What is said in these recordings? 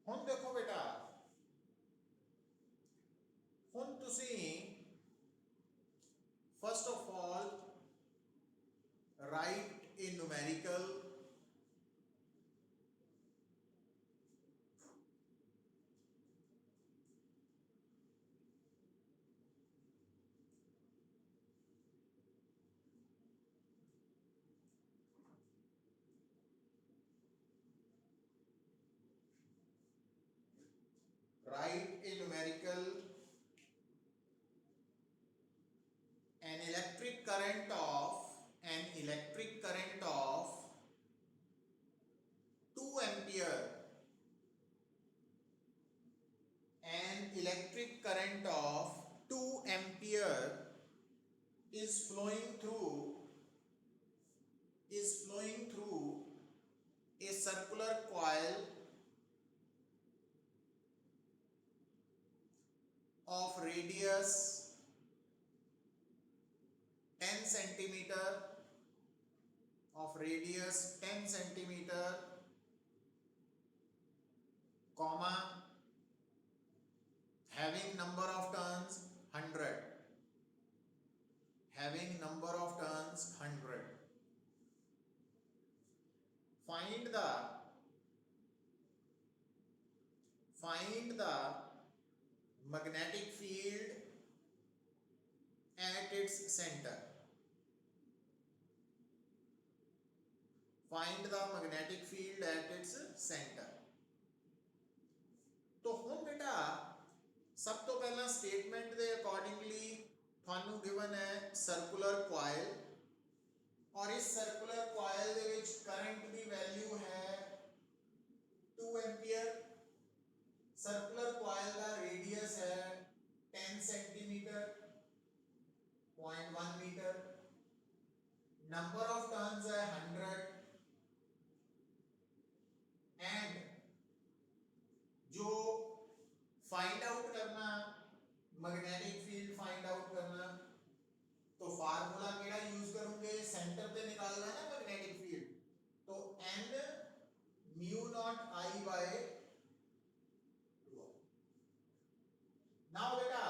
ਹੁਣ देखो बेटा, ਹੁਣ ਤੁਸੀਂ first of all write a numerical write a numerical an electric current of 2 ampere, an electric current of 2 ampere is flowing through a circular coil of radius 10 centimeter, comma, having number of turns 100, find the magnetic field at its center. Find the magnetic field at its center. तो ਹੁਣ बेटा सब तो पहला statement ਦੇ accordingly ਤੁਹਾਨੂੰ given ਹੈ circular coil, और इस सर्कुलर कॉइल ਦੇ ਵਿੱਚ करंट ਦੀ ਵੈਲਿਊ ਹੈ 2 एंपियर। सर्कुलर कॉइल ਦਾ रेडियस है 10 centimetre, 0.1 metre, number of turns है 100 एंड जो फाइंड आउट करना मैग्नेटिक फील्ड फाइंड आउट करना, तो फार्मूला केड़ा यूज करूंगे, सेंटर पे निकालना है ना मैग्नेटिक फील्ड, तो n mu naught I by 2। Now बेटा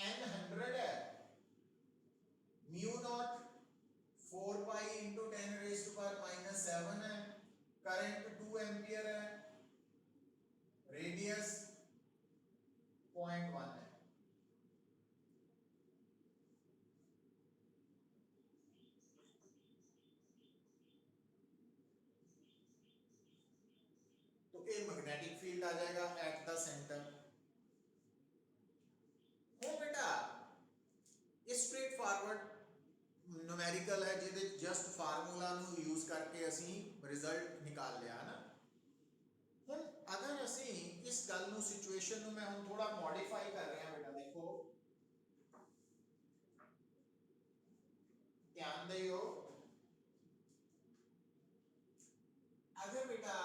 n 100 है, mu naught 4 pi into 10 raise to power minus 7 है, करंट 2 एम्पियर है, रेडियस 0.1 है। तो ये मैग्नेटिक फील्ड आ जाएगा एट द सेंटर। हो बेटा ये स्ट्रेट फॉरवर्ड न्यूमेरिकल है जिहदे जस्ट फार्मूला ਨੂੰ यूज करके ਅਸੀਂ रिजल्ट निकाल लिया है ना। ਹੁਣ अगर ਅਸੀਂ इस गल ਨੂੰ सिचुएशन ਨੂੰ मैं ਹੁਣ थोड़ा मॉडिफाई कर रहा बेटा, देखो ध्यान दियो, अगर बेटा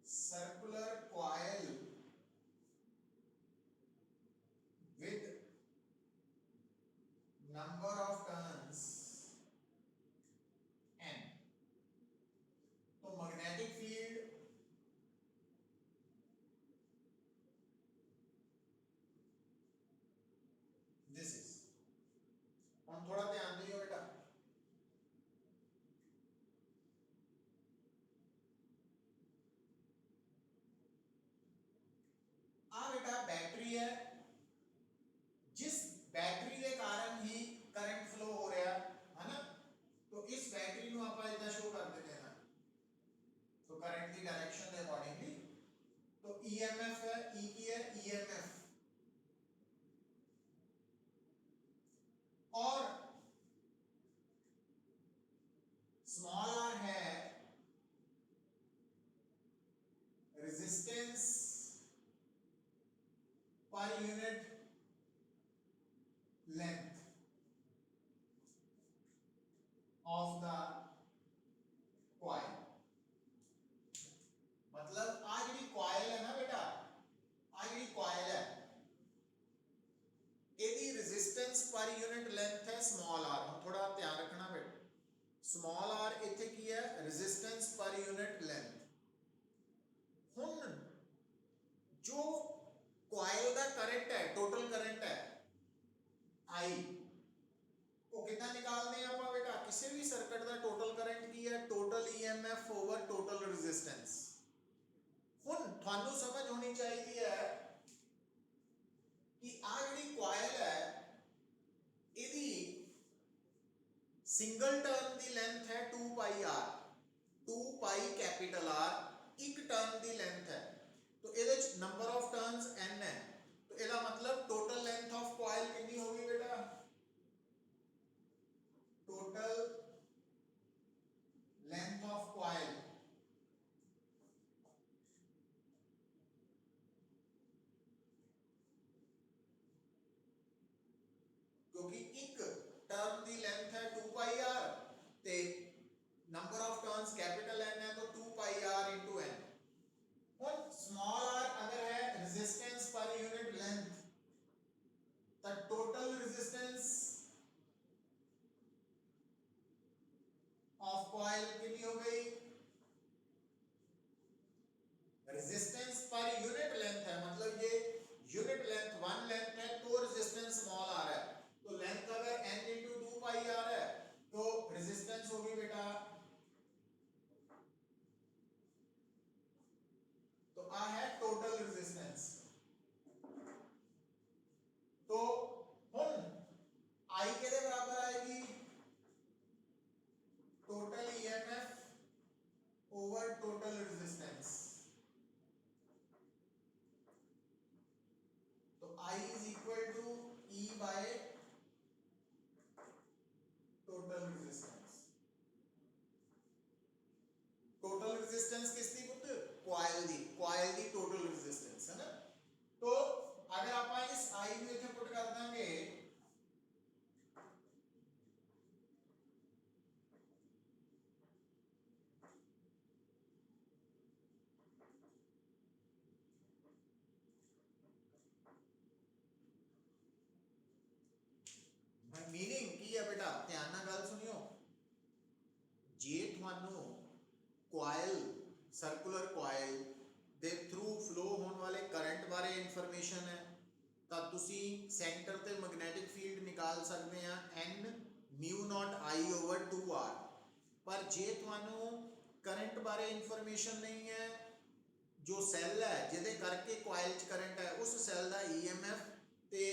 circular coil with number of turns n, तो मैग्नेटिक फील्ड दिस इज। हम थोड़ा ध्यान दियो बेटा, आ बेटा बैटरी है, जिस बैटरी के कारण ही करंट फ्लो हो रहा है ना, तो इस बैटरी ਨੂੰ ਆਪਾਂ ਇਦਾਂ ਸ਼ੋ ਕਰ ਦਿੰਦੇ हैं ना, तो करंट की डायरेक्शन के अकॉर्डिंगली, तो ईएमएफ है, ई की है ईएमएफ, और स्मॉल आर है रेजिस्टेंस पर unit length of the coil. मतलब आ जी कॉइल है ना बेटा, आ जी कॉइल है, पर यूनिट लेंथ है स्मॉल आर। हम थोड़ा ध्यान रखना बेटा, स्मॉल आर इत्थे की है रेजिस्टेंस पर यूनिट लेंथ। हुण जो कॉइल का करंट है, टोटल करंट है आई, वो कितना निकालने हैं आप बेटा? किसी भी सर्किट का टोटल करंट की है total EMF over total resistance. हुण थानू समझ होनी चाहिए है कि आ जिहड़ी कॉइल है इहदी सिंगल टर्न की लेंथ है 2 pi are, 2 pi capital R एक टर्न की लेंथ है। तो ये नंबर ऑफ टर्न्स n है, तो इसका मतलब टोटल लेंथ ऑफ कॉइल कितनी होगी बेटा? टोटल लेंथ ऑफ कॉइल क्योंकि एक टर्न की लेंथ है 2 पाई आर ते number of turns capital n है, तो 2 पाई आर इंटू n। और स्मॉल आर अगर है रेजिस्टेंस पर यूनिट लेंथ, तो टोटल रेजिस्टेंस ऑफ कॉइल कितनी हो गई? रेजिस्टेंस पर यूनिट लेंथ है, मतलब ये यूनिट लेंथ 1 लेंथ है तो रेजिस्टेंस स्मॉल आर है। तो लेंथ अगर n इंटू 2 पाई आर है तो रेजिस्टेंस होगी बेटा, तो आ है टोटल रेजिस्टेंस। तो हुन आई के बराबर आएगी total EMF over total resistance. तो I is equal to E by total resistance. Total resistance किसकी पुत्र? कॉइल दी टोटल रेजिस्टेंस है ना। तो अगर आप इस आई को इथे पुट कर देंगे मीनिंग की है बेटा, ध्यान नाल गल सुनियो। जे थानू कॉइल सर्कुलर कॉइल दे थ्रू फ्लो होने वाले करंट बारे इंफॉर्मेशन है तो तुसी सेंटर ते मैग्नेटिक फील्ड निकाल सकते हैं n mu naught I over 2r। पर जे थानू करंट बारे इंफॉर्मेशन नहीं है, जो सैल है जिहदे करके कॉइल च करंट है उस सैल का ईएमएफ ते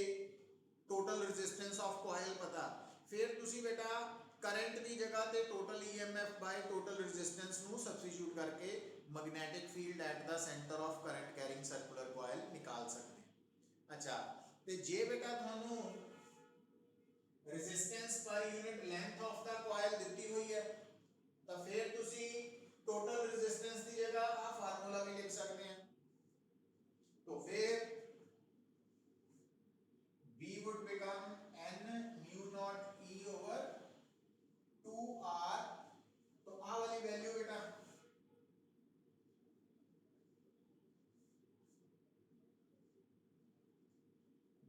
टोटल रेजिस्टेंस ऑफ कॉइल पता, फिर तुसी बेटा करंट की जगह ते total EMF bye total resistance नू सब्स्टिट्यूट करके magnetic field at the centre of current carrying circular coil निकाल सकते हैं। अच्छा, ते जे बेटा थानू रेजिस्टेंस पर unit length of the coil दी हुई है तो फिर तुसी टोटल रेजिस्टेंस की जगह आ फार्मूला भी लिख सकते हैं। तो फिर V would become n mu naught E over 2r। तो आ वाली वैल्यू बेटा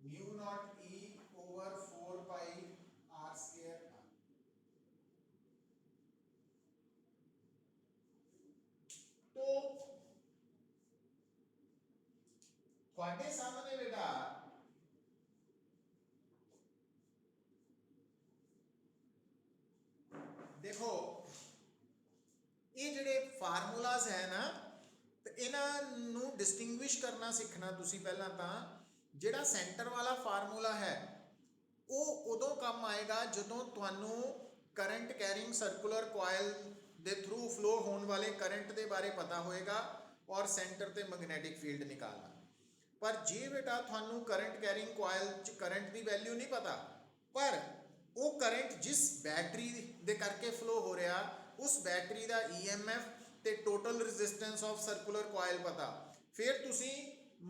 mu naught E over 4 pi r square। तो ਤੁਹਾਡੇ सामने बेटा देखो ये जिहड़े फार्मूलाज है ना, तो इन्हां नू डिस्टिंग्विश करना सीखना तुसी पहला। तो जिहड़ा सेंटर वाला फार्मूला है वो उदों काम आएगा जदों तुहानू करंट कैरिंग सर्कुलर कॉइल दे थ्रू फ्लो होने वाले करंट के बारे पता होएगा और सेंटर ते मैग्नेटिक फील्ड निकालना। पर जे बेटा तुहानू करंट कैरिंग कॉइल च करंट की वैल्यू नहीं पता, पर वो करंट जिस बैटरी दे करके फ्लो हो रहा उस बैटरी का ईएमएफ ते total resistance of circular coil पता, फिर तुसी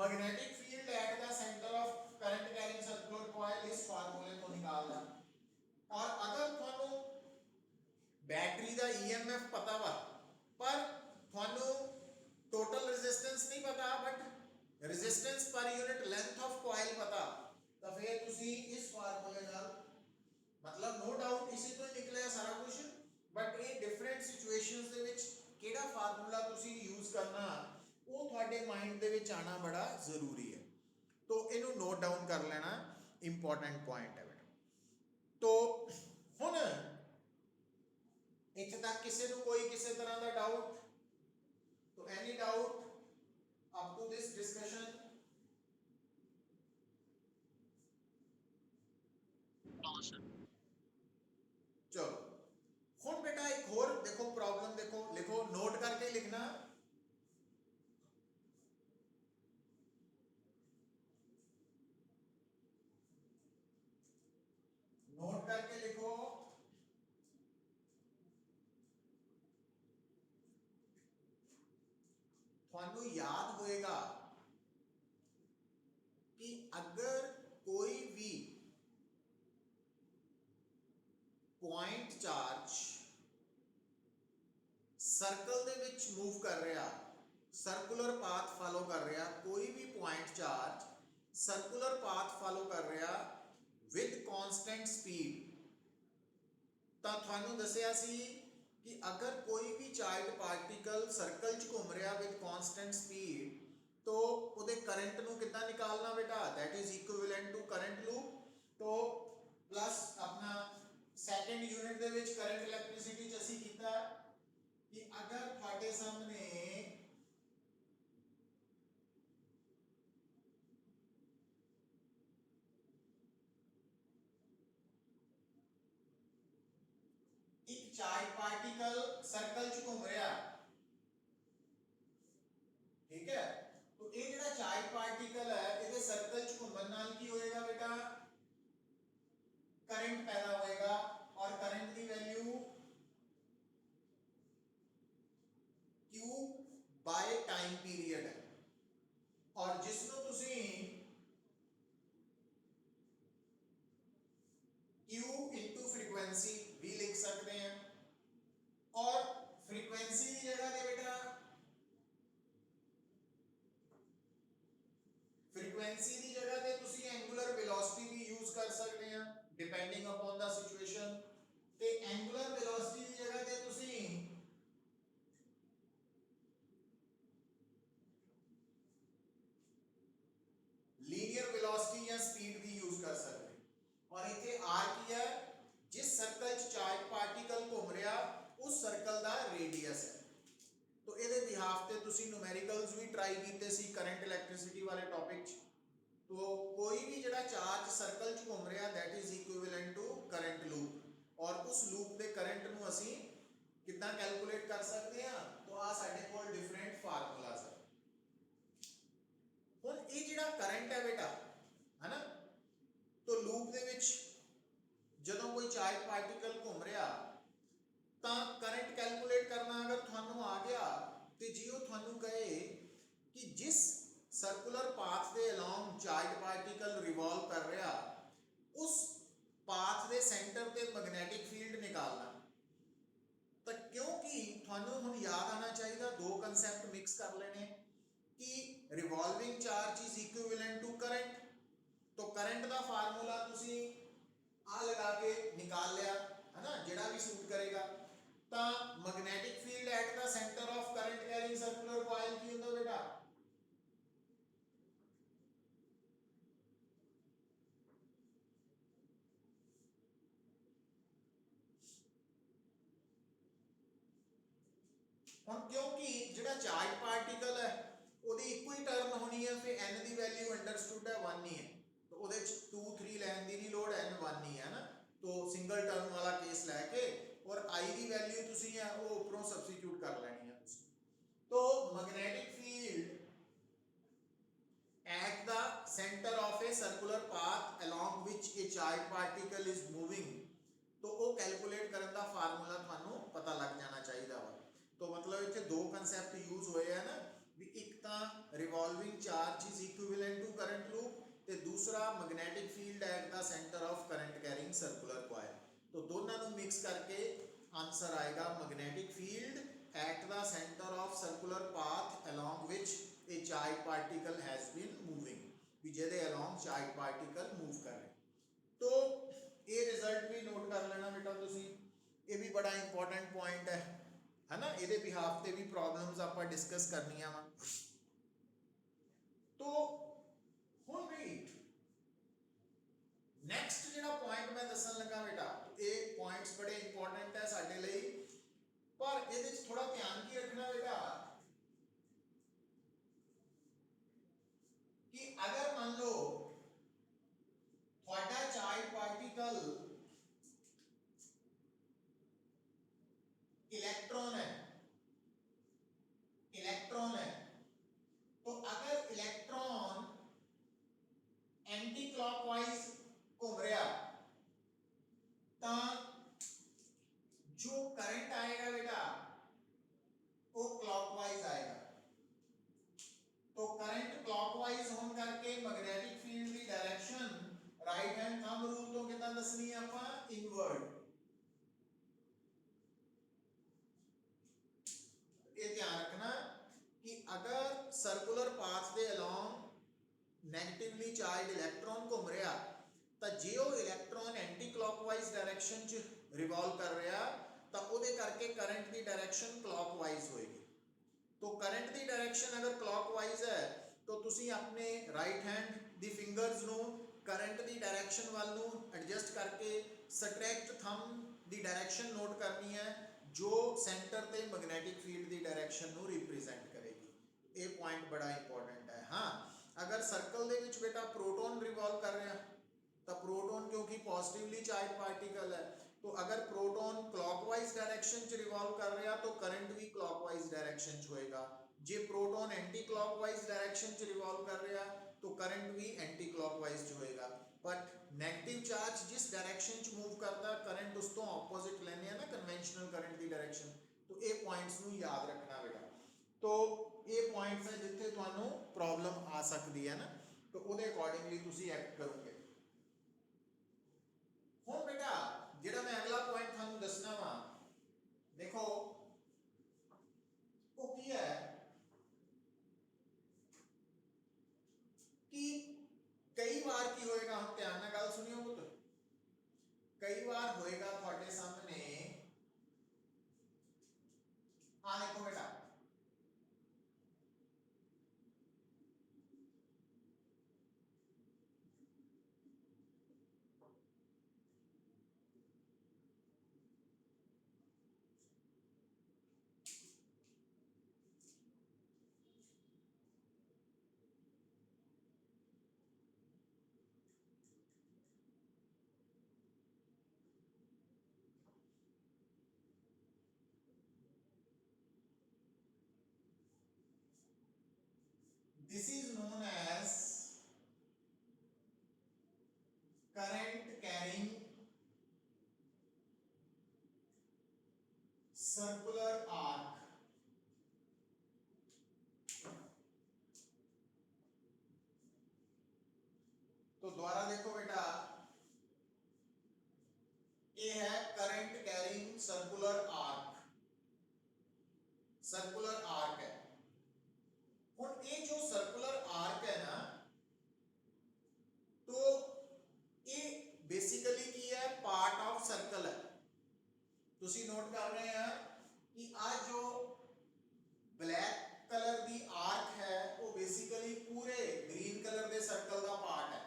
magnetic field at the centre of current carrying circular coil इस फार्मूले तो निकालना। और अगर थानू बैटरी का ईएमएफ पता वा पर थानू टोटल रेजिस्टेंस नहीं पता बट रेजिस्टेंस पर यूनिट लेंथ ऑफ कॉइल पता, तो फिर तुसी इस फार्मूले नाल ਡਿਫਰੈਂਟ ਸਿਚੁਏਸ਼ਨਸ ਦੇ ਵਿੱਚ ਕਿਹੜਾ ਫਾਰਮੂਲਾ ਤੁਸੀਂ ਯੂਜ਼ ਕਰਨਾ ਉਹ ਤੁਹਾਡੇ ਮਾਈਂਡ ਦੇ ਵਿੱਚ ਆਣਾ ਬੜਾ ਜ਼ਰੂਰੀ ਹੈ। तो इनू नोट डाउन कर लेना, इंपॉर्टेंट पॉइंट है बेटा। तो हुण इत्थे तक किसी नू कोई किसी तरह का डाउट? तो any doubt up to this discussion? चलो हुण बेटा एक होर देखो प्रॉब्लम, देखो लिखो, नोट करके लिखना। नोट करके लिखो, थानू याद होएगा कि अगर कोई भी point charge circle they which move कर रहा, सर्कुलर पाथ फॉलो कर रहा, कोई भी point charge circular path follow कर रहा विद कांस्टेंट स्पीड, तो थानू दसिया सी कि अगर कोई भी चार्ज पार्टिकल सर्कल च घूम रहा विद कांस्टेंट स्पीड तो उहदे करंट नू कितना निकालना बेटा? That is equivalent to current loop. तो प्लस अपना सेकंड यूनिट दे विच करंट इलेक्ट्रिसिटी च असीं कीता कि अगर तुहाडे सामने एक चार्ज पार्टिकल सर्कल च घूम रहा, ठीक है, तो ये जिहड़ा चार्ज पार्टिकल है इहदे सर्कल च घूमण नाल की होएगा बेटा? करंट पैदा होएगा, और करंट की value Q by time period है, और जिसनों तुसीं Q इंटू फ्रीक्वेंसी भी लिख सकते हैं, और फ्रीक्वेंसी की जगह पे बेटा फ्रीक्वेंसी की जगह पे तुसी एंगुलर वेलोसिटी भी यूज कर सकते हैं डिपेंडिंग अपॉन द सिचुएशन। ते एंगुलर वेलोसिटी की जगह पे तुसी लीनियर वेलोसिटी या स्पीड भी यूज कर सकते हैं। और इत्थे आर की है, जिस सर्कल च चार्ज पार्टिकल घूम रहा उस सर्कल का रेडियस है। तो इहदे बिहाफ ते तुसी न्यूमेरिकल्स भी ट्राई कीते सी करंट इलेक्ट्रिसिटी वाले टॉपिक च। तो कोई भी जिहड़ा चार्ज सर्कल च घूम रहा that is equivalent to current loop, और उस लूप के करंट नू असीं कितना कैलकुलेट कर सकते हैं? तो आ साडे कोल डिफरेंट फार्मूलाज है। हुण ये जिहड़ा करंट है बेटा, है ना, तो लूप दे विच जदों कोई चार्ज पार्टिकल घूम रहा तो करंट कैलकुलेट करना अगर थानू आ गया तो जी वो थानू कहे कि जिस सर्कुलर पाथ के अलोंग चार्ज पार्टिकल रिवॉल्व कर रहा उस पाथ के सेंटर ते मैग्नेटिक फील्ड निकालना, तो क्योंकि थानू हुण याद आना चाहिए दो कंसैप्ट मिक्स कर लेने कि revolving charge is equivalent to current. तो करंट का फार्मूला तुसी आ लगा के निकाल लिया, है ना, जिहड़ा भी सूट करेगा। तो magnetic field at the centre of current carrying circular coil की होता बेटा? हम क्योंकि जिहड़ा चार्ज पार्टिकल है ओदी इक्को ही टर्म होनी है, फिर n की वैल्यू अंडरस्टूड है 1 ही है, तो ओदे च 2 3 लैन दी नहीं लोड, n 1 ही है ना, तो सिंगल टर्म वाला केस लैके और i की वैल्यू तुसी है वो ऊपरों सब्स्टिट्यूट कर लेनी है। तो magnetic field at the center of a circular path along which a charge particle is moving, तो वो कैलकुलेट करने का फार्मूला थानू पता लग जाना चाहिए वा। तो मतलब इत्थे दो कंसैप्ट यूज होए है ना, भी एक ता revolving charge is equivalent to current loop, ते दूसरा magnetic field at the centre of current carrying circular coil. तो दोनों को मिक्स करके आंसर आएगा magnetic field at the centre of circular path along which a charge particle has been moving, भी जेदे along charge particle move कर रहे। तो ये रिजल्ट भी नोट कर लेना बेटा तुसी, ये भी बड़ा इंपॉर्टेंट पॉइंट है ना, ये बिहाफ ते भी प्रॉब्लम्स आप डिस्कस करनिया वा। तो हुण भी नैक्सट जिहड़ा पॉइंट मैं दसन लगा बेटा, ये पॉइंट्स बड़े इंपॉर्टेंट है साडे लई, पर ये थोड़ा ध्यान की रखना बेटा कि अगर मान लो थोड़ा चार्ज पार्टिकल इलेक्ट्रॉन है, तो अगर इलेक्ट्रॉन एंटी क्लॉकवाइज घूम रहा तो जो करंट आएगा बेटा वो क्लॉकवाइज आएगा। तो करंट क्लॉकवाइज होने करके मैग्नेटिक फील्ड की direction right hand thumb rule तो कितना दसनी है आपा इनवर्ड। ये ध्यान रखना कि अगर सर्कुलर पाथ के अलोंग नेगेटिवली चार्ज इलेक्ट्रॉन घूम रहा तो जे वो इलेक्ट्रॉन एंटी क्लॉकवाइज डायरेक्शन च रिवॉल्व कर रहा तो उहदे करके करंट की डायरेक्शन क्लॉकवाइज होएगी। तो करंट की डायरेक्शन अगर क्लॉकवाइज है तो तुसी अपने राइट हैंड दी फिंगर्स नु करंट की डायरेक्शन वाल नु एडजस्ट करके subtract thumb the direction note करनी है जो सेंटर ते मैग्नेटिक फील्ड की डायरेक्शन नु रिप्रेजेंट करेगी। ये पॉइंट बड़ा इंपॉर्टेंट है। हाँ, अगर सर्कल दे विच बेटा प्रोटॉन रिवॉल्व कर रहा तो प्रोटॉन क्योंकि पॉजिटिवली चार्ज पार्टिकल है तो अगर प्रोटॉन क्लॉकवाइज डायरेक्शन च रिवॉल्व कर रहा तो करंट भी क्लॉकवाइज डायरेक्शन च होएगा। जे प्रोटॉन एंटी क्लॉकवाइज डायरेक्शन च रिवॉल्व कर रहा तो करंट भी एंटी क्लॉकवाइज च होएगा। बट नेगेटिव चार्ज जिस डायरेक्शन च मूव करता करंट उस तो ऑपोजिट लेने हैं ना कन्वेंशनल करंट की डायरेक्शन। तो ये पॉइंट्स नू याद रखना बेटा। तो ये पॉइंट्स है जिथे तुहानू प्रॉब्लम आ सकती है ना, तो उहदे अकॉर्डिंगली तुसी एक्ट करोगे। हुण बेटा जिहड़ा मैं अगला पॉइंट थानू दसना वा, देखो वो की है कि कई बार की होएगा, हम ध्यान नाल गल सुनियो पुत्र, कई बार होएगा तुहाडे सामने आ देखो बेटा this is known as current carrying circular arc। तो दोबारा देखो बेटा, ये है current carrying circular arc, circular arc है। और ये जो सर्कुलर आर्क है ना, तो ये बेसिकली की है पार्ट ऑफ सर्कल है। तुसी नोट कर रहे हैं कि आज जो ब्लैक कलर दी आर्क है वो बेसिकली पूरे ग्रीन कलर दे सर्कल का पार्ट है।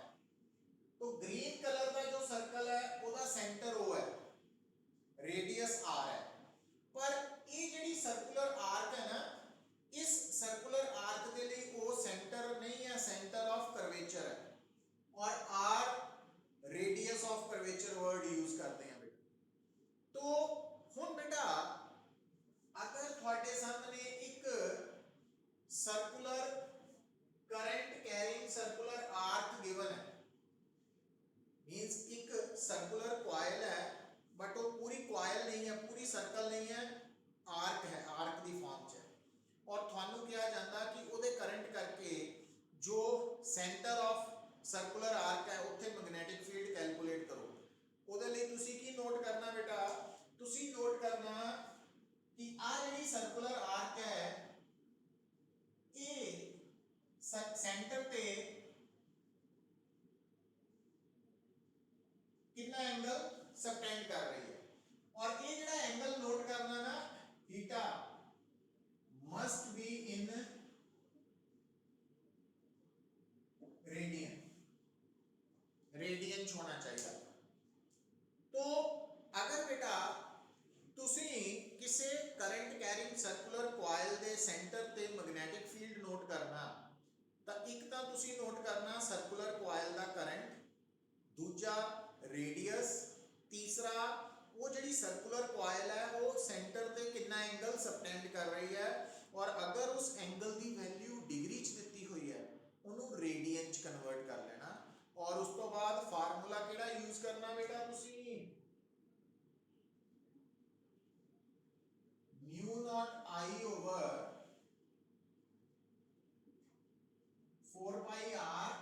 तो ग्रीन कलर का जो सर्कल है ओदा सेंटर ओ है, रेडियस आर है। पर ये जेडी सर्कुलर आर्क है ना, इस सर्कुलर आर्क के लिए वो सेंटर नहीं है, सेंटर ऑफ कर्वेचर है। और R radius of curvature word use करते हैं बेटा। तो हुन बेटा अगर थोड़े सामने एक circular current carrying circular arc given है, मींस एक सर्कुलर कॉइल है बट वो पूरी कॉइल नहीं है, पूरी सर्कल नहीं है, आर्क है, आर्क दी फॉर्म च है। और थानू कहा जाता कि उहदे करंट करके जो सेंटर ऑफ सर्कुलर आर्क है उत्थे मैग्नेटिक फील्ड कैलकुलेट करो। उहदे लई तुसी की नोट करना बेटा, तुसी नोट करना कि आ जेडी सर्कुलर आर्क है ये सेंटर पे कितना एंगल सबटेंड कर रही है। और ये जेड़ा एंगल रेडियन, रेडियन होना चाहिए। तो अगर बेटा ਤੁਸੀਂ ਕਿਸੇ ਕਰੰਟ ਕੈਰਿੰਗ ਸਰਕੂਲਰ ਕੁਆਇਲ ਦੇ ਸੈਂਟਰ ਤੇ ਮੈਗਨੈਟਿਕ ਫੀਲਡ ਨੋਟ ਕਰਨਾ, ਤਾਂ ਇੱਕ ਤਾਂ ਤੁਸੀਂ ਨੋਟ ਕਰਨਾ ਸਰਕੂਲਰ ਕੁਆਇਲ ਦਾ ਕਰੰਟ, ਦੂਜਾ ਰੇਡੀਅਸ, ਤੀਸਰਾ ਉਹ ਜਿਹੜੀ ਸਰਕੂਲਰ ਕੁਆਇਲ ਹੈ ਉਹ ਸੈਂਟਰ ਤੇ ਕਿੰਨਾ ਐਂਗਲ ਸਬਟੈਂਡ ਕਰ ਰਹੀ ਹੈ, ਔਰ ਅਗਰ ਉਸ ਐਂਗਲ ਦੀ ਵੈਲਿਊ ਡਿਗਰੀ 'ਚ ਦਿੱਤੀ ਹੋਈ ਹੈ ਉਹਨੂੰ ਰੇਡੀਅਨ 'ਚ ਕਨਵਰਟ ਕਰ ਲੈਣਾ। ਔਰ ਉਸ ਤੋਂ ਬਾਅਦ ਫਾਰਮੂਲਾ ਕਿਹੜਾ ਯੂਜ਼ ਕਰਨਾ ਬੇਟਾ ਤੁਸੀਂ, mu naught I over 4 pi R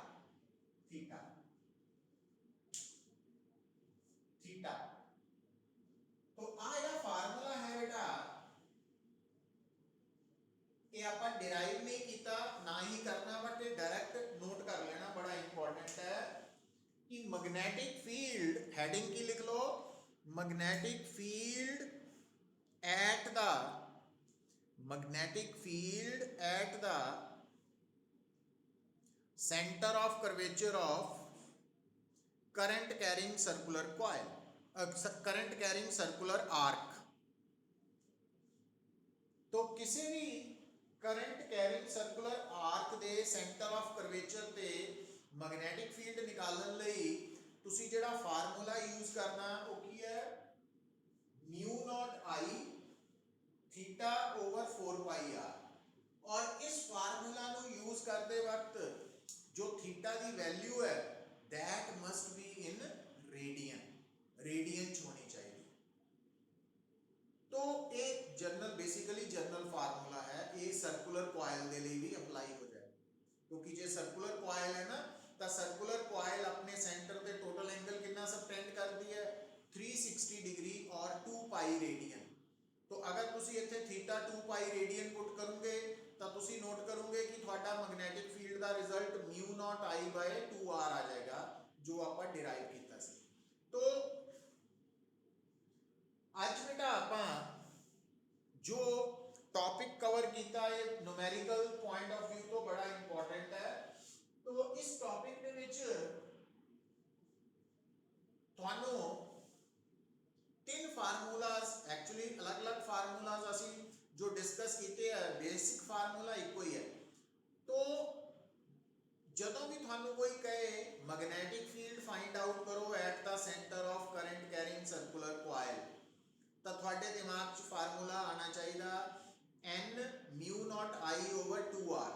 theta, theta. तो आ ਜਿਹੜਾ ਫਾਰਮੂਲਾ ਹੈ बेटा ਇਹ ਆਪਾਂ ਡਿਰਾਈਵ नहीं ਕੀਤਾ ना ही करना, बट ये डायरेक्ट नोट कर लेना, बड़ा इंपॉर्टेंट है कि मैग्नेटिक फील्ड, हेडिंग की लिख लो, magnetic field at the magnetic field at the center of curvature of current carrying circular coil, current carrying circular arc। तो किसी भी करंट कैरिंग सर्कुलर आर्क ਦੇ ਸੈਂਟਰ ਆਫ ਕਰਵੇਚਰ ਤੇ ਮੈਗਨੈਟਿਕ ਫੀਲਡ ਨਿਕਾਲਣ ਲਈ ਤੁਸੀਂ ਜਿਹੜਾ ਫਾਰਮੂਲਾ ਯੂਜ਼ ਕਰਨਾ ਉਹ ਕੀ ਹੈ, mu naught I theta over 4 pi R. और इस फार्मूला ਨੂੰ यूज करते वक्त जो थीटा की वैल्यू है that must be in radian, radian होनी चाहिए। तो एक जनरल, बेसिकली जनरल फार्मूला है, ये सर्कुलर कॉइल के लिए भी अप्लाई हो जाए, क्योंकि जो सर्कुलर कॉइल है ना तो सर्कुलर कॉइल अपने सेंटर पे टोटल एंगल कितना सबटेंड करती है 360 डिग्री और 2 पाई रेडियन। तो अगर तुसी इत्थे थीटा 2 पाई रेडियन पुट करोगे तो तुसी नोट करोगे कि थोड़ा मैग्नेटिक फील्ड का result mu naught I by 2 R आ जाएगा, जो आप डिराइव किया सी। तो आज बेटा आप जो टॉपिक कवर किया है न्यूमेरिकल पॉइंट ऑफ व्यू तो बड़ा इंपॉर्टेंट है। तो इस टॉपिक के विच थानू 3 फार्मूलाज, एक्चुअली अलग अलग फार्मूलाज असी जो डिस्कस किए हैं, बेसिक फार्मूला एको ही है। तो जदों भी थानू कोई कहे मैग्नेटिक फील्ड फाइंड आउट करो at the centre of current carrying circular coil, तो थोड़े दिमाग च फार्मूला आना चाहिए n mu naught I over 2 R.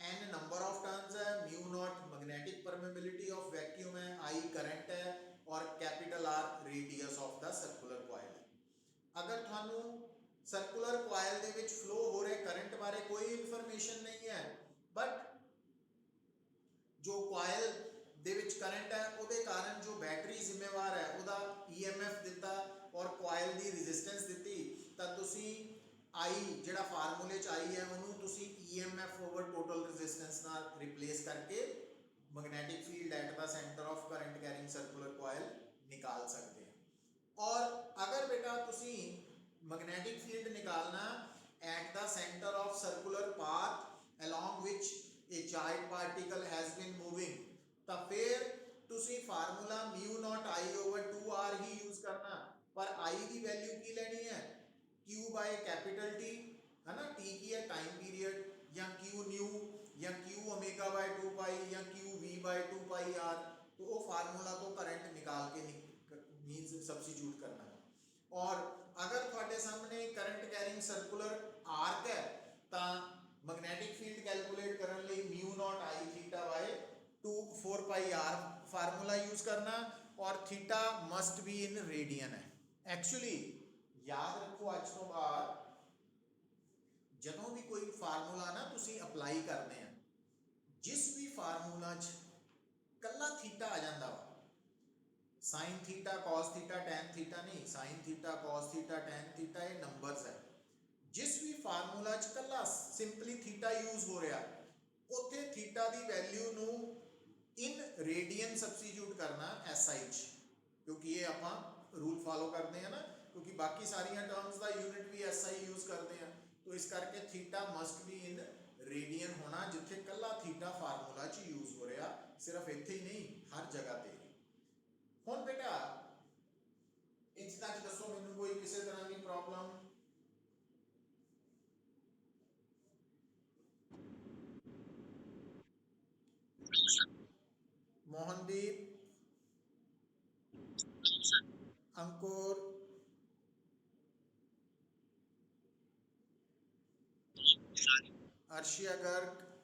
n number of turns है, mu naught magnetic permeability of vacuum है, आई करंट है और capital R radius of the circular coil है। अगर थानू सर्कुलर कॉइल दे विच फ्लो हो रहे करंट बारे कोई इंफॉर्मेशन नहीं है, बट जो कॉइल दे विच करंट है उहदे कारण जो बैटरी जिम्मेवार है उहदा ईएमएफ दिता और कॉइल दी रेजिस्टेंस दिती, तां तुसी आई जिहड़ा फार्मूले च आई है उहनू तुसी ईएमएफ ओवर टोटल रेजिस्टेंस नाल रिप्लेस करके magnetic field at the centre of current carrying circular coil निकाल सकते हैं। और अगर बेटा तुसी मैग्नेटिक फील्ड निकालना eight the centre of circular path along which a charged particle has been moving, तो फिर तुसी formula mu naught I over 2 R ही यूज करना, पर आई की वैल्यू की लेनी है Q बाय कैपिटल T, है ना, T की है टाइम पीरियड, या Q न्यू या Q ओमेगा बाय 2 पाई या Q V by 2 pi R. तो वो फार्मूला तो करंट निकाल के मींस सब्स्टिट्यूट करना है। और अगर थोड़े सामने करंट कैरिंग सर्कुलर आर्क है तो मैग्नेटिक फील्ड कैलकुलेट करने लिए mu naught I theta by 4 pi R formula use करना, और theta must be in radian है। एक्चुअली याद रखो आज तो बाद जदों भी कोई फार्मूला ना तुसी अप्लाई करने हैं, जिस भी फार्मूला च कला थीटा आ जाता वा, sine theta cos theta tan theta नहीं, sine theta cos theta tan theta ये नंबर्स है। जिस भी फार्मूला च कला सिंपली थीटा यूज हो रहा उत्थे थीटा दी वैल्यू नू इन रेडियन सब्स्टिट्यूट करना SI च, क्योंकि ये आपां रूल फॉलो करते हैं ना, क्योंकि बाकी सारिया टर्म्स का यूनिट भी SI यूज करते हैं। तो इस करके theta must be in radian होना, जिथे कला थीटा फार्मूला च यूज हो रहा मोहनदीप, अंकुर, अर्शिया गर्ग,